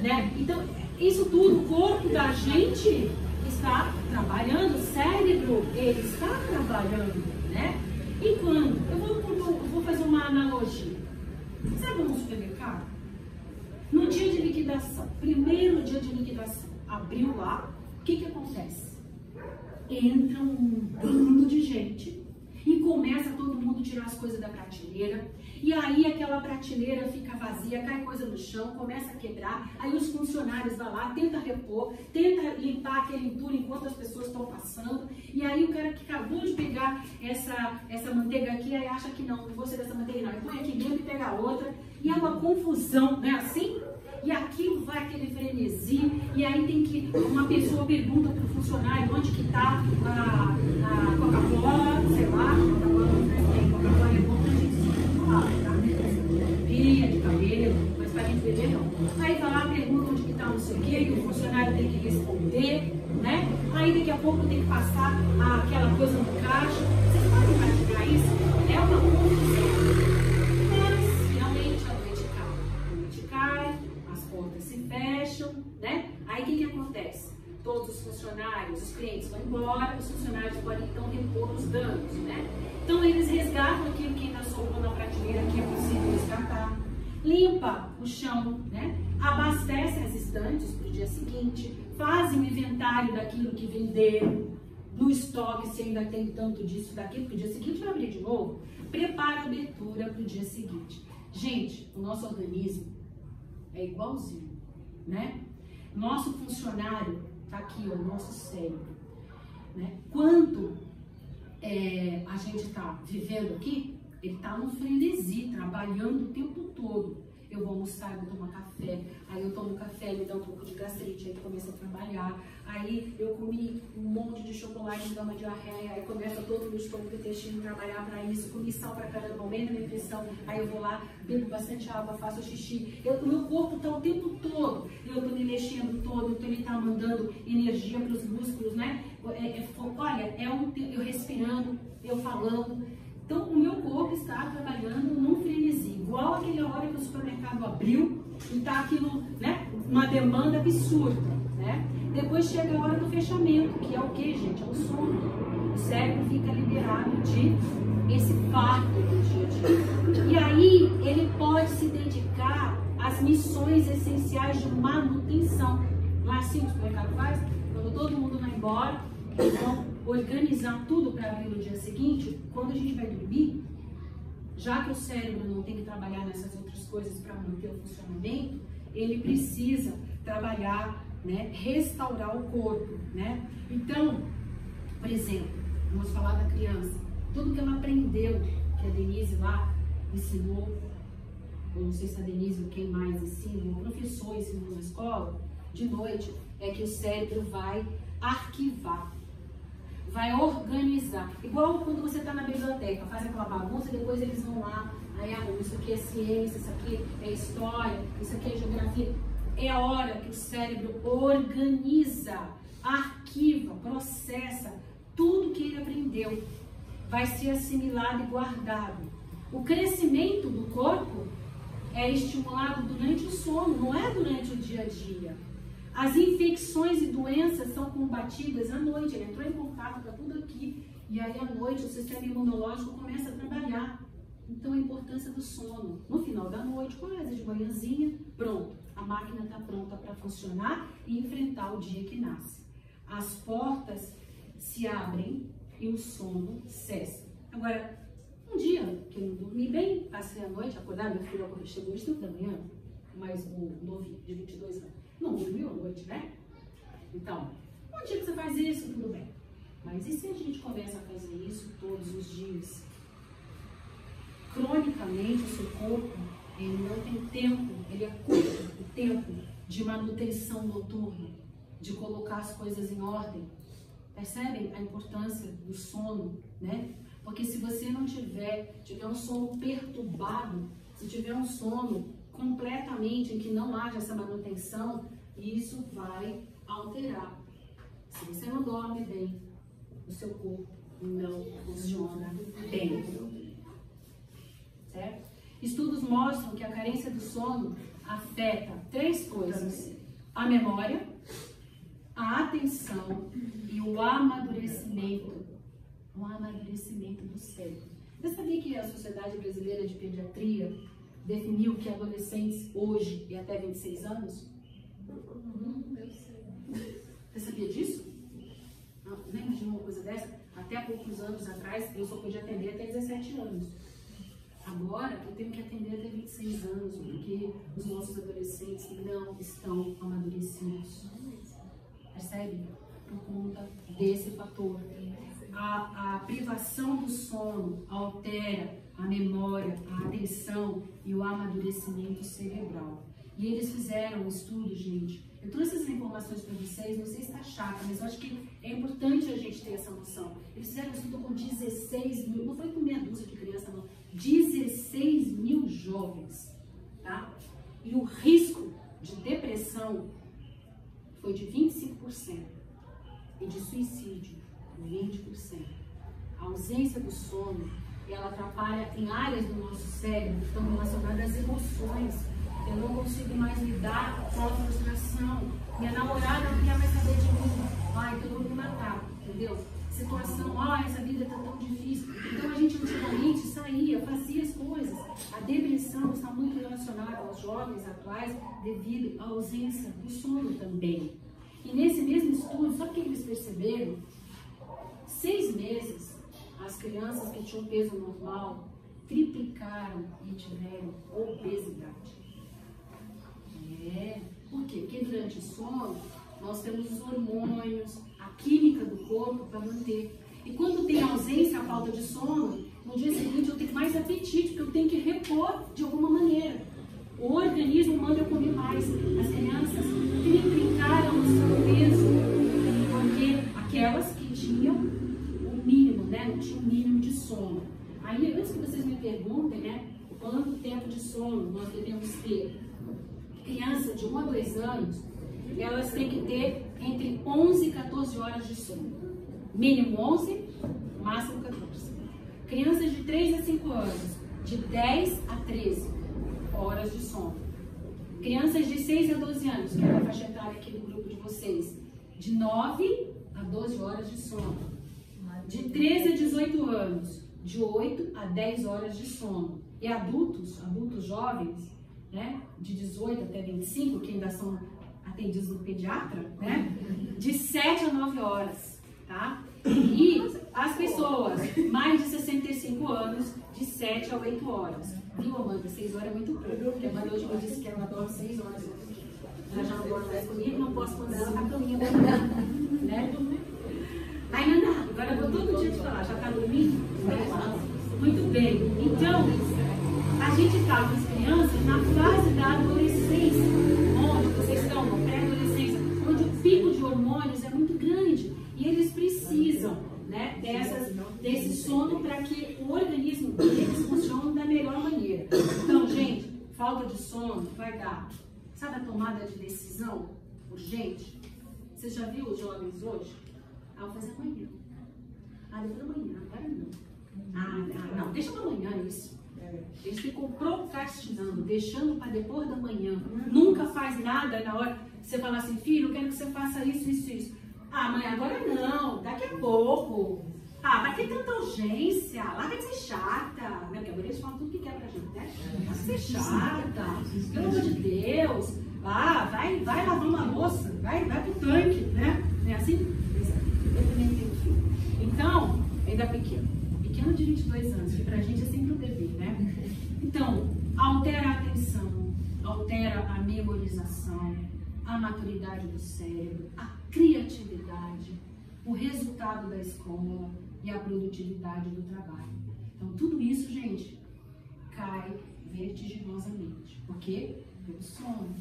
Né? Então, isso tudo, o corpo da gente está trabalhando, o cérebro, ele está trabalhando, né? E quando? Eu vou fazer uma analogia. Sabe no supermercado? No dia de liquidação, primeiro dia de liquidação, abriu lá, o que acontece? Entra um bando de gente E começa todo mundo tirar as coisas da prateleira. E aí aquela prateleira fica vazia, cai coisa no chão, começa a quebrar. Aí os funcionários vão lá, tenta repor, tenta limpar aquele entulho enquanto as pessoas estão passando. E aí o cara que acabou de pegar essa manteiga aqui, aí acha que não vou ser dessa manteiga não. Ele põe aqui dentro e pega outra. E é uma confusão, não é assim? E aquilo vai aquele frenesi, e aí tem que, uma pessoa pergunta para o funcionário onde que está a Coca-Cola, sei lá, Coca-Cola não faz bem, Coca-Cola é bom pra gente se falar, tá? Pia de cabelo, mas pra gente beber não. Aí vai lá, pergunta onde que está não sei o quê, e o funcionário tem que responder, né? Aí daqui a pouco tem que passar aquela coisa no caixa. Vocês podem imaginar isso? É uma confusão. Se fecham, né? Aí o que acontece? Todos os funcionários, os clientes vão embora, os funcionários podem então repor os danos, né? Então eles resgatam aquilo que ainda sobrou na prateleira que é possível resgatar, limpa o chão, né? Abastecem as estantes para o dia seguinte, fazem o inventário daquilo que venderam, no estoque se ainda tem tanto disso, daquilo, para o dia seguinte vai abrir de novo, prepara a abertura para o dia seguinte. Gente, o nosso organismo é igualzinho, né? Nosso funcionário tá aqui, ó, o nosso cérebro, né? Quanto a gente tá vivendo aqui, ele tá num frenesi, trabalhando o tempo todo. Eu vou almoçar, eu vou tomar café, aí eu tomo café, me dá um pouco de gastrite, aí começa a trabalhar, aí eu comi um monte de chocolate, me dá uma diarreia, aí começa todo o meu estômago e intestino trabalhar para isso, comi sal para caramba, aumenta a minha pressão, aí eu vou lá, bebo bastante água, faço xixi, o meu corpo tá o tempo todo, eu tô me mexendo todo, então ele tá mandando energia para os músculos, né? Olha, eu respirando, eu falando. Então, o meu corpo está trabalhando num frenesi, igual aquela hora que o supermercado abriu e está aquilo, né, uma demanda absurda, né? Depois chega a hora do fechamento, que é o que, gente? É o sono. O cérebro fica liberado de esse fardo do dia a dia. E aí, ele pode se dedicar às missões essenciais de manutenção. Não é assim que o supermercado faz? Quando todo mundo vai embora, eles vão organizar tudo para abrir no dia seguinte. Quando a gente vai dormir, já que o cérebro não tem que trabalhar nessas outras coisas para manter o funcionamento, ele precisa trabalhar, né, restaurar o corpo, né? Então, por exemplo, vamos falar da criança, tudo que ela aprendeu, que a Denise lá ensinou, eu não sei se a Denise ou quem mais ensina, o professor ensinou na escola, de noite, é que o cérebro vai arquivar, vai organizar. Igual quando você está na biblioteca, faz aquela bagunça e depois eles vão lá, aí isso aqui é ciência, isso aqui é história, isso aqui é geografia. É a hora que o cérebro organiza, arquiva, processa tudo que ele aprendeu. Vai ser assimilado e guardado. O crescimento do corpo é estimulado durante o sono, não é durante o dia a dia. As infecções e doenças são combatidas à noite. Ele entrou em contato com tudo aqui e aí à noite o sistema imunológico começa a trabalhar. Então a importância do sono. No final da noite, quase de manhãzinha, pronto. A máquina está pronta para funcionar e enfrentar o dia que nasce. As portas se abrem e o sono cessa. Agora, um dia que eu não dormi bem, passei a noite, acordar, meu filho chegou às 5 da manhã, mais um novinho de 22 anos. Não dormiu à noite, né? Então, um dia que você faz isso, tudo bem. Mas e se a gente começa a fazer isso todos os dias? Cronicamente, o seu corpo, ele não tem tempo, ele é curto o tempo de manutenção noturna, de colocar as coisas em ordem. Percebem a importância do sono, né? Porque se você não tiver um sono perturbado, se tiver um sono completamente em que não haja essa manutenção, isso vai alterar. Se você não dorme bem, o seu corpo não funciona bem. Certo? Estudos mostram que a carência do sono afeta 3 coisas: a memória, a atenção e o amadurecimento do cérebro. Você sabia que a Sociedade Brasileira de Pediatria definiu que adolescentes hoje e até 26 anos? Eu sei. Você sabia disso? Não imaginou uma coisa dessa? Até poucos anos atrás, eu só podia atender até 17 anos. Agora, eu tenho que atender até 26 anos, porque os nossos adolescentes não estão amadurecidos. Percebe? Por conta desse fator. A privação do sono altera a memória, a atenção e o amadurecimento cerebral. E eles fizeram um estudo, gente. Eu trouxe essas informações para vocês, não sei se está chata, mas eu acho que é importante a gente ter essa noção. Eles fizeram um estudo com 16 mil, não foi com meia dúzia de crianças, não. 16 mil jovens, tá? E o risco de depressão foi de 25% e de suicídio, 20%. A ausência do sono, ela atrapalha em áreas do nosso cérebro que estão relacionadas às emoções. Eu não consigo mais lidar com a frustração. Minha namorada não quer mais saber de mim. Ai, então eu vou me matar, entendeu? Situação, essa vida tá tão difícil. Então a gente antigamente saía, fazia as coisas. A depressão está muito relacionada aos jovens atuais devido à ausência do sono também. E nesse mesmo estudo, sabe o que eles perceberam? 6 meses, as crianças que tinham peso normal triplicaram e tiveram obesidade. Por quê? Porque durante o sono, nós temos os hormônios, a química do corpo para manter. E quando tem ausência, a falta de sono, no dia seguinte eu tenho mais apetite, porque eu tenho que repor de alguma maneira. O organismo manda eu comer mais. As crianças triplicaram o seu peso, porque aquelas que tinham o mínimo, né? Não tinham o mínimo de sono. Aí, antes que vocês me perguntem, né? Quanto tempo de sono nós devemos ter? Criança de 1 a 2 anos, elas têm que ter entre 11 e 14 horas de sono. Mínimo 11, máximo 14. Crianças de 3 a 5 anos, de 10 a 13 horas de sono. Crianças de 6 a 12 anos, que é a faixa etária aqui do grupo de vocês, de 9 a 12 horas de sono. De 13 a 18 anos, de 8 a 10 horas de sono. E adultos jovens, né, de 18 até 25, que ainda são atendidos no pediatra, né, de 7 a 9 horas, tá? E as pessoas mais de 65 anos, de 7 a 8 horas. Viu, Amanda? 6 horas é muito pouco, porque a Amanda hoje me disse que ela dorme 6 horas. Ela já não dorme mais comigo, não posso mandar ela pra caminha, né? Aí, Naná, agora eu vou todo dia te falar, já tá dormindo? Muito bem. Então, a gente está com as crianças na fase da adolescência, onde vocês estão na pré-adolescência, onde o pico de hormônios é muito grande e eles precisam, né, desse sono para que o organismo deles funcione da melhor maneira. Então, gente, falta de sono vai dar, sabe a tomada de decisão urgente? Você já viu os jovens hoje? Vou fazer amanhã. Depois amanhã, agora não. Não, deixa para amanhã isso. Eles ficam procrastinando, deixando para depois da manhã. Nunca faz nada na hora. Você fala assim, filho, eu quero que você faça isso. Mãe, agora não, daqui a pouco. Vai ter tanta urgência, lá vai ser chata. Né? Porque agora eles falam tudo que quer pra gente, né? Vai ser chata, pelo amor de Deus. Vai lavar uma louça, vai pro tanque, né? Não é assim? Eu também tenho filho. Então, ainda pequeno de 22 anos, que pra gente é sempre um bebê, né? Então, altera a atenção, altera a memorização, a maturidade do cérebro, a criatividade, o resultado da escola e a produtividade do trabalho. Então, tudo isso, gente, cai vertiginosamente. Por quê? Pelo sono.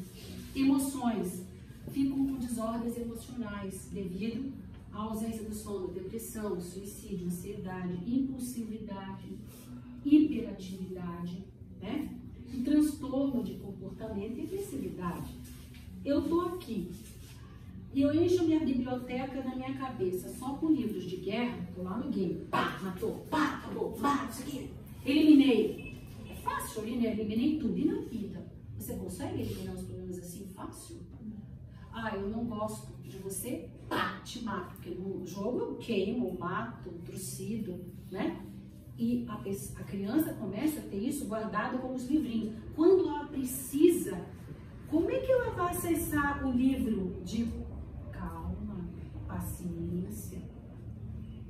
Emoções ficam com desordens emocionais devido à ausência do sono, depressão, suicídio, ansiedade, impulsividade, hiperatividade, né? Um transtorno de comportamento e agressividade. Eu tô aqui e eu encho minha biblioteca na minha cabeça só com livros de guerra, tô lá no game, matou, acabou, isso aqui, eliminei. É fácil, eu eliminei tudo. E na vida? Você consegue eliminar os problemas assim fácil? Eu não gosto de você, te mato, porque no jogo eu queimo, mato, trucido, né? E a criança começa a ter isso guardado como os livrinhos. Quando ela precisa, como é que ela vai acessar o livro de calma, paciência?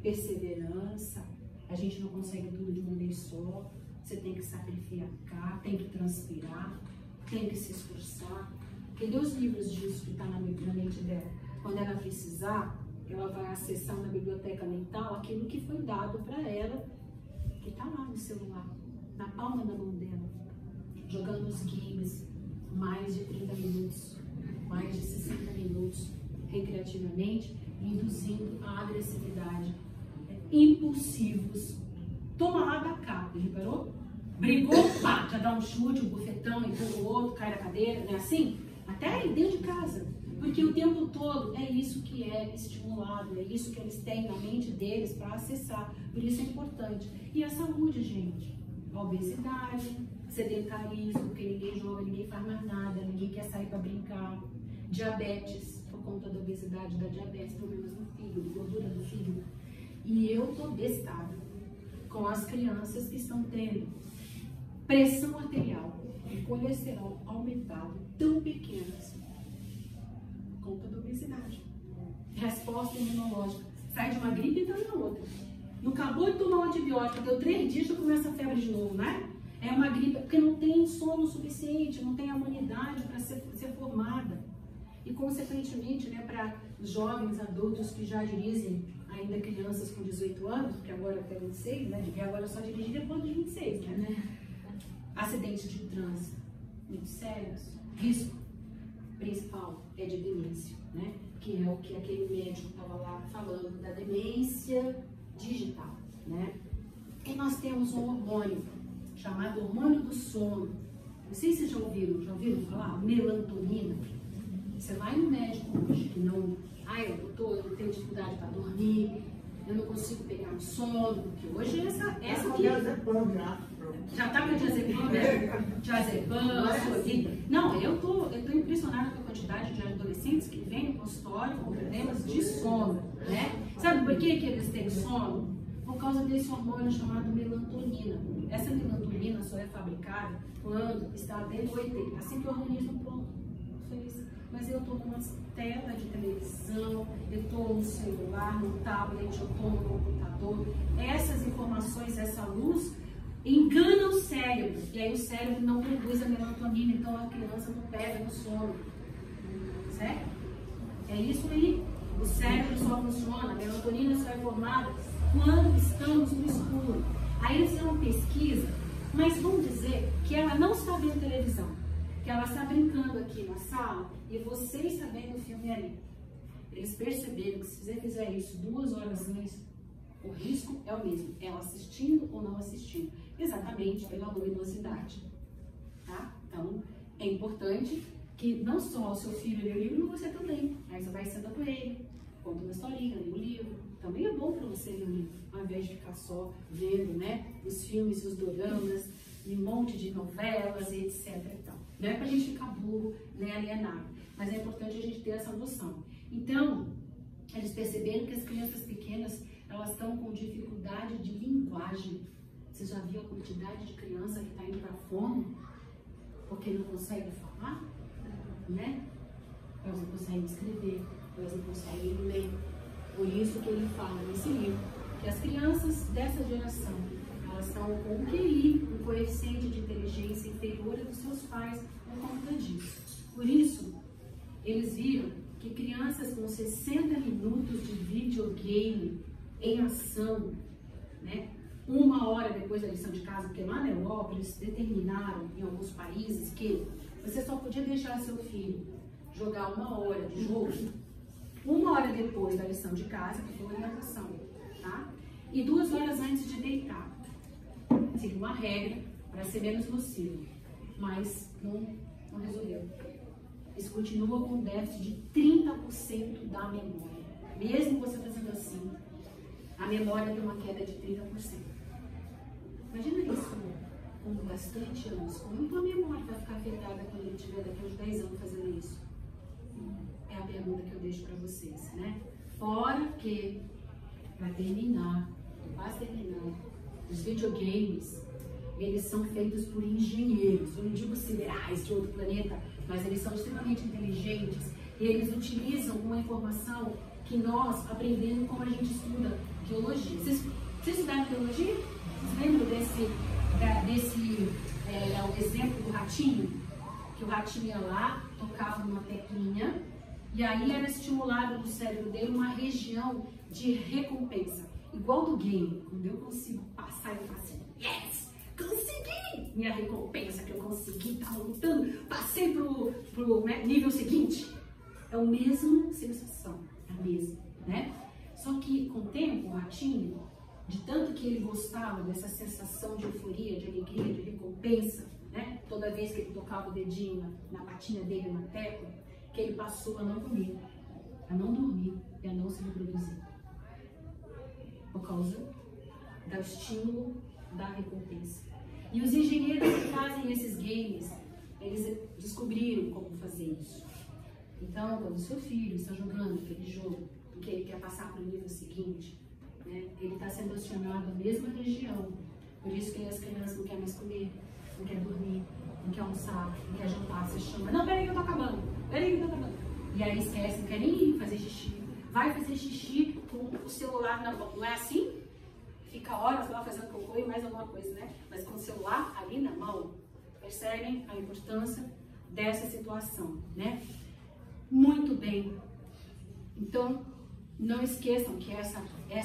perseverança. A gente não consegue tudo de uma vez só. Você tem que sacrificar, tem que transpirar, tem que se esforçar. Porque Deus livros disso que está na mente dela. Quando ela precisar, ela vai acessar na biblioteca mental aquilo que foi dado para ela, que está lá no celular, na palma da mão dela, jogando os games mais de 30 minutos, mais de 60 minutos, recreativamente, induzindo a agressividade, impulsivos. Toma lá da cá, reparou? Brigou, pá, já dá um chute, um bufetão, empurra o outro, cai na cadeira, não é assim? Até aí dentro de casa. Porque o tempo todo é isso que é estimulado, é isso que eles têm na mente deles para acessar. Por isso é importante. E a saúde, gente? A obesidade, sedentarismo, porque ninguém joga, ninguém faz mais nada, ninguém quer sair para brincar. Diabetes, por conta da obesidade, da diabetes, problemas no fígado, gordura do fígado. E eu tô bestada com as crianças que estão tendo pressão arterial e colesterol aumentado, tão pequenas, por conta da obesidade. Resposta imunológica. Sai de uma gripe e entra na outra. Não acabou de tomar um antibiótico, deu 3 dias e começa a febre de novo, né? É uma gripe, porque não tem sono suficiente, não tem imunidade para ser formada. E, consequentemente, né, para jovens adultos que já dirigem, ainda crianças com 18 anos, porque agora até 26, né? Porque agora só dirigir depois dos 26, né? Acidentes de trânsito muito sérios. Risco principal é de demência, né? Que é o que aquele médico estava lá falando da demência digital, né? E nós temos um hormônio chamado hormônio do sono. Não sei se vocês já ouviram falar? Melatonina. Você vai no médico hoje que não... eu tenho dificuldade para dormir, eu não consigo pegar no sono, porque hoje essa aqui... Já tá com diazepam, né? Diazepam, Sovida. Não, eu tô impressionada com a quantidade de adolescentes que vêm no consultório com problemas de sono, né? Sabe por que eles têm sono? Por causa desse hormônio chamado melatonina. Essa melatonina só é fabricada quando está de noite, assim que o organismo pronto. Feliz. Mas eu estou numa tela de televisão, eu estou no celular, no tablet, eu estou no computador. Essas informações, essa luz, engana o cérebro. E aí o cérebro não produz a melatonina, então a criança não pega no sono. Certo? É isso aí. O cérebro só funciona, a melatonina só é formada quando estamos no escuro. Aí eles fizeram uma pesquisa, mas vamos dizer que ela não está vendo televisão, que ela está brincando aqui na sala e você está vendo o filme ali. Eles perceberam que se você fizer isso 2 horas antes, o risco é o mesmo, ela assistindo ou não assistindo, exatamente pela luminosidade. Tá? Então, é importante que não só o seu filho lê o livro, mas você também. Aí você vai sentando com ele, conta uma historinha, lê um livro. Também é bom para você ler um livro, ao invés de ficar só vendo, né, os filmes, os doramas, e um monte de novelas, e etc. E tal. Não é para a gente ficar burro, nem alienado, mas é importante a gente ter essa noção. Então, eles perceberam que as crianças pequenas, elas estão com dificuldade de linguagem. Você já viu a quantidade de criança que está indo para fome porque não consegue falar? Né? Elas não conseguem escrever, elas não conseguem ler. Por isso que ele fala nesse livro que as crianças dessa geração, elas estão com um QI, um coeficiente de inteligência inferior ao dos seus pais por conta disso. Por isso, eles viram que crianças com 60 minutos de videogame em ação, né, 1 hora depois da lição de casa, porque lá na Europa eles determinaram em alguns países que você só podia deixar seu filho jogar 1 hora de jogo 1 hora depois da lição de casa, que foi uma orientação, tá? E 2 horas antes de deitar. Seria uma regra para ser menos nocivo, mas não resolveu. Isso continua com um déficit de 30% da memória. Mesmo você fazendo assim, a memória tem uma queda de 30%. Imagina isso com bastante anos. Como a memória vai ficar afetada quando ele tiver daqui a uns 10 anos fazendo isso? É a pergunta que eu deixo para vocês, né? Fora que, para terminar, quase terminar, os videogames, eles são feitos por engenheiros, eu não digo siderais de outro planeta, mas eles são extremamente inteligentes e eles utilizam uma informação que nós aprendemos como a gente estuda geologia. teologia. Vocês estudaram teologia? Vocês lembram o exemplo do ratinho? Que o ratinho ia lá, tocava numa teclinha, e aí era estimulado no cérebro dele uma região de recompensa. Igual do game, quando eu consigo passar, eu faço assim, yes! Consegui! Minha recompensa que eu consegui, tava lutando, passei pro nível seguinte. É a mesma sensação, é a mesma, né? Só que com o tempo, o ratinho, de tanto que ele gostava dessa sensação de euforia, de alegria, de recompensa, né? Toda vez que ele tocava o dedinho na patinha dele na tecla, que ele passou a não comer, a não dormir e a não se reproduzir. Por causa do estímulo da recompensa. E os engenheiros que fazem esses games, eles descobriram como fazer isso. Então, quando o seu filho está jogando aquele jogo, porque ele quer passar para o nível seguinte, né, ele está sendo acionado na mesma região. Por isso que as crianças não querem mais comer, não querem dormir, não querem almoçar, não querem jantar, você chama, não, peraí que eu tô acabando, peraí que eu tô acabando. E aí esquece, não quer nem ir fazer xixi. Vai fazer xixi com o celular na mão, não é assim? Fica horas lá fazendo cocô e mais alguma coisa, né? Mas com o celular ali na mão, percebem a importância dessa situação, né? Muito bem. Então, não esqueçam que essa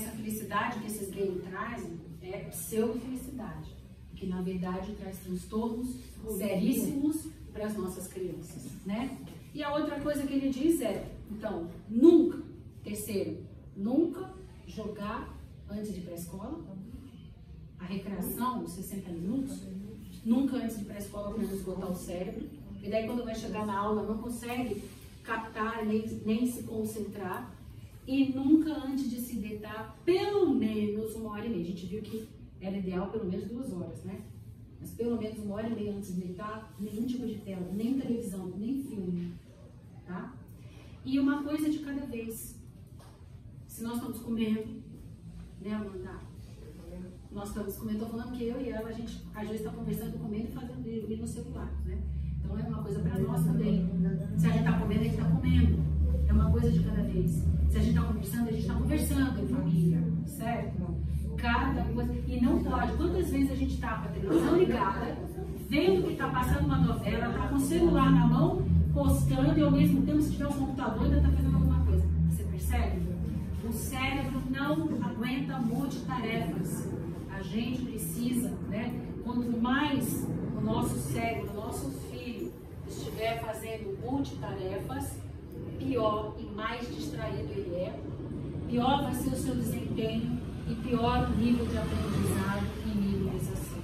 felicidade que esses games trazem é pseudo-felicidade, que na verdade traz transtornos seríssimos para as nossas crianças, né? E a outra coisa que ele diz é, então, nunca, terceiro, nunca jogar antes de ir para a escola, a recreação, os 60 minutos, nunca antes de ir para a escola para não esgotar o cérebro, e daí quando vai chegar na aula não consegue captar nem se concentrar, e nunca antes de se deitar pelo menos 1h30. A gente viu que era ideal pelo menos 2 horas, né? Mas pelo menos 1h30 antes de deitar, nenhum tipo de tela, nem televisão, nem filme, tá? E uma coisa de cada vez. Se nós estamos comendo, né, Amanda? Nós estamos comendo, estou falando que eu e ela, a gente às vezes está conversando, comendo e fazendo e no celular, né? Então é uma coisa para nós também. Se a gente está comendo, a gente está comendo. É uma coisa de cada vez. Se a gente está conversando, a gente está conversando em família, certo? Cada coisa. E não pode. Quantas vezes a gente está com a televisão ligada, vendo que está passando uma novela, está com o celular na mão, postando, e ao mesmo tempo, se tiver um computador, ainda está fazendo alguma coisa. Você percebe? O cérebro não aguenta multitarefas. A gente precisa, né? Quanto mais o nosso cérebro, o nosso filho estiver fazendo multitarefas, pior e mais distraído ele é, pior vai ser o seu desempenho e pior o nível de aprendizado e memorização.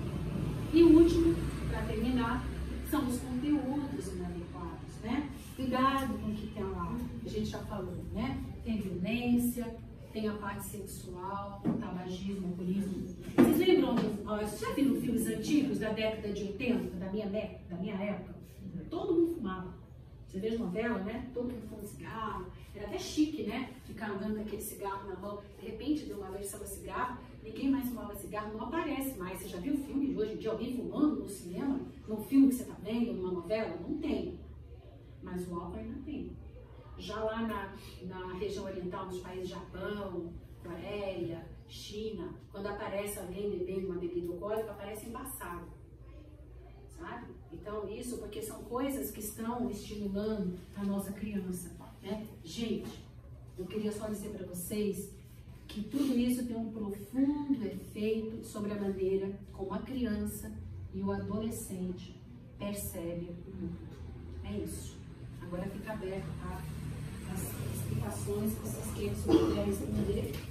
E o último, para terminar, são os conteúdos inadequados, né? Cuidado com o que tem lá, a gente já falou, né? Tem violência, tem a parte sexual, o tabagismo, o alcoolismo. Vocês lembram, vocês já viram filmes antigos da década de 80, da minha época? Todo mundo fumava. Você vê novela, né? Todo mundo fumando cigarro. Era até chique, né? Ficar andando com aquele cigarro na mão. De repente, deu uma versão a cigarro, ninguém mais fumava cigarro, não aparece mais. Você já viu filme de hoje em dia, alguém fumando no cinema? Num filme que você está vendo, numa novela? Não tem. Mas o álcool ainda tem. Já lá na região oriental, nos países Japão, Coreia, China, quando aparece alguém bebendo uma bebida alcoólica, aparece embaçado. Sabe? Então, isso porque são coisas que estão estimulando a nossa criança, né? Gente, eu queria só dizer para vocês que tudo isso tem um profundo efeito sobre a maneira como a criança e o adolescente percebem o mundo. É isso. Agora fica aberto, tá? As explicações que vocês queiram, se puderem responder.